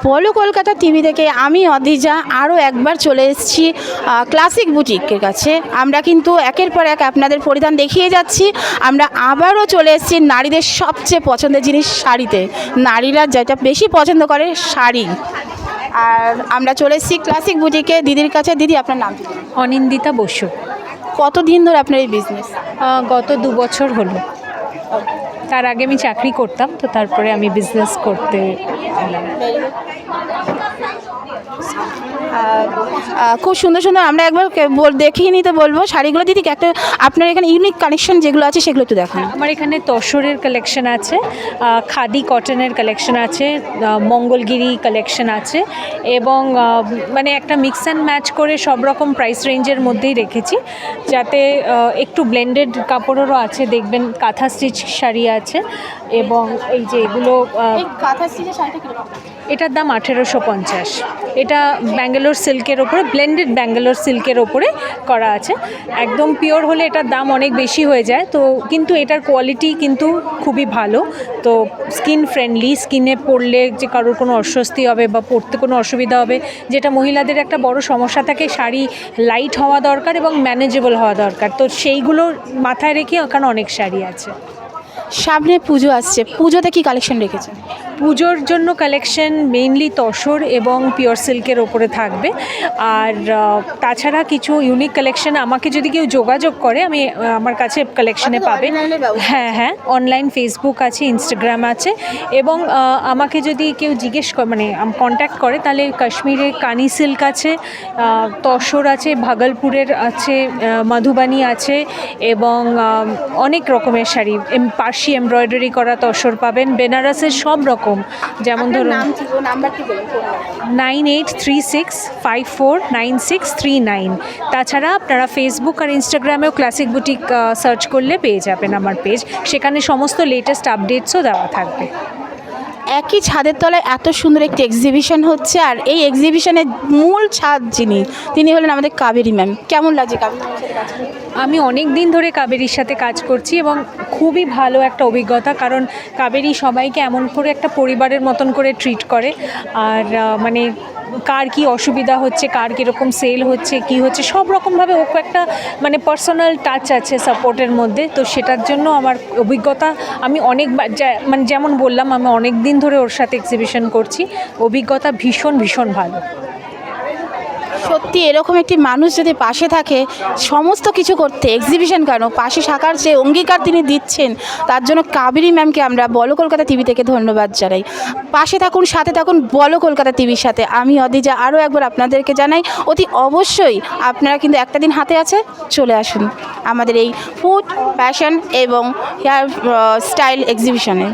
বলো কলকাতা টিভি থেকে আমি অদিজা আরও একবার চলে এসেছি ক্লাসিক বুটিকের কাছে। আমরা কিন্তু একের পর এক আপনাদের পরিধান দেখিয়ে যাচ্ছি। আমরা আবারও চলে এসেছি নারীদের সবচেয়ে পছন্দের জিনিস শাড়িতে। নারীরা যেটা বেশি পছন্দ করে শাড়ি। আর আমরা চলে এসেছি ক্লাসিক বুটিকে দিদির কাছে। দিদি, আপনার নাম কি? অনিন্দিতা বসু। কতদিন ধরে আপনার এই বিজনেস? গত 2 বছর হলো। তার আগে আমি চাকরি করতাম, তো তারপরে আমি বিজনেস করতে এলাম। খুব সুন্দর সুন্দর আমরা একবার দেখিয়ে নিতে বলবো শাড়িগুলো। দিদি, একটা আপনার এখানে ইউনিক কালেকশন যেগুলো আছে সেগুলো একটু দেখান। আমার এখানে তসরের কালেকশন আছে, খাদি কটনের কালেকশন আছে, মঙ্গলগিরি কালেকশন আছে, এবং মানে একটা মিক্স অ্যান্ড ম্যাচ করে সব রকম প্রাইস রেঞ্জের মধ্যেই রেখেছি, যাতে একটু ব্লেন্ডেড কাপড়েরও আছে। দেখবেন কাঁথা স্টিচ শাড়ি আছে, এবং এই যে এগুলো কাঁথা স্টিচের শাড়িটা কীরকম? এটার দাম 1850। এটা ব্যাঙ্গালোর সিল্কের ওপরে, ব্লেন্ডেড ব্যাঙ্গালোর সিল্কের ওপরে করা আছে। একদম পিওর হলে এটার দাম অনেক বেশি হয়ে যায়, তো কিন্তু এটার কোয়ালিটি কিন্তু খুবই ভালো। তো স্কিন ফ্রেন্ডলি, স্কিনে পরলে যে কারোর কোনো অস্বস্তি হবে বা পরতে কোনো অসুবিধা হবে, যেটা মহিলাদের একটা বড় সমস্যা থাকে, শাড়ি লাইট হওয়া দরকার এবং ম্যানেজেবল হওয়া দরকার। তো সেইগুলো মাথায় রেখে ওখানে অনেক শাড়ি আছে। সামনে পুজো আসছে, পুজোতে কি কালেকশন রেখেছেন? পুজোর জন্য কালেকশন মেইনলি তসর এবং পিওর সিল্কের ওপরে থাকবে। আর তাছাড়া কিছু ইউনিক কালেকশন আমাকে যদি কেউ যোগাযোগ করে, আমি আমার কাছে কালেকশনে পাবে। হ্যাঁ, অনলাইন ফেসবুক আছে, ইনস্টাগ্রাম আছে, এবং আমাকে যদি কেউ জিজ্ঞেস করে, মানে কন্ট্যাক্ট করে, তাহলে কাশ্মীরের কানি সিল্ক আছে, তসর আছে, ভাগলপুরের আছে, মধুবানি আছে, এবং অনেক রকমের শাড়ি, পার্সি এমব্রয়ডারি করা তসর পাবেন, বেনারসের সব রকম, যেমন ধরুন 9836549639। তাছাড়া আপনারা ফেসবুক আর ইনস্টাগ্রামেও ক্লাসিক বুটিক সার্চ করলে পেয়ে যাবেন আমার পেজ, সেখানে সমস্ত লেটেস্ট আপডেটসও দেওয়া থাকবে। একই ছাদের তলায় এত সুন্দর একটি এক্সিবিশন হচ্ছে, আর এই এক্সিবিশনের মূল ছাদ তিনি হলেন আমাদের কাবেরী ম্যাম। কেমন লাগছে কাবেরী ম্যামের সাথে কাজ করতে? আমি অনেক দিন ধরে কাবেরীর সাথে কাজ করছি, এবং খুবই ভালো একটা অভিজ্ঞতা, কারণ কাবেরী সবাইকে এমন করে একটা পরিবারের মতন করে ট্রিট করে। আর মানে কার কি অসুবিধা হচ্ছে, কার কীরকম সেল হচ্ছে, কি হচ্ছে, সব রকমভাবে ওকে একটা মানে পার্সোনাল টাচ আছে সাপোর্টের মধ্যে। তো সেটার জন্য আমার অভিজ্ঞতা, আমি অনেকবার মানে যেমন বললাম, আমি অনেক দিন ধরে ওর সাথে এক্সিবিশন করছি, অভিজ্ঞতা ভীষণ ভীষণ ভালো। সত্যি এরকম একটি মানুষ যদি পাশে থাকে সমস্ত কিছু করতে, এক্সিবিশন কেন, পাশে থাকার যে অঙ্গীকার তিনি দিচ্ছেন, তার জন্য কাবেরী ম্যামকে আমরা বলো কলকাতা টিভি থেকে ধন্যবাদ জানাই। পাশে থাকুন, সাথে থাকুন বলো কলকাতা টিভির সাথে। আমি অদিজা আরও একবার আপনাদেরকে জানাই, অতি অবশ্যই আপনারা কিন্তু একটা দিন হাতে আছে, চলে আসুন আমাদের এই ফুড, ফ্যাশন এবং হেয়ার স্টাইল এক্সিবিশনে।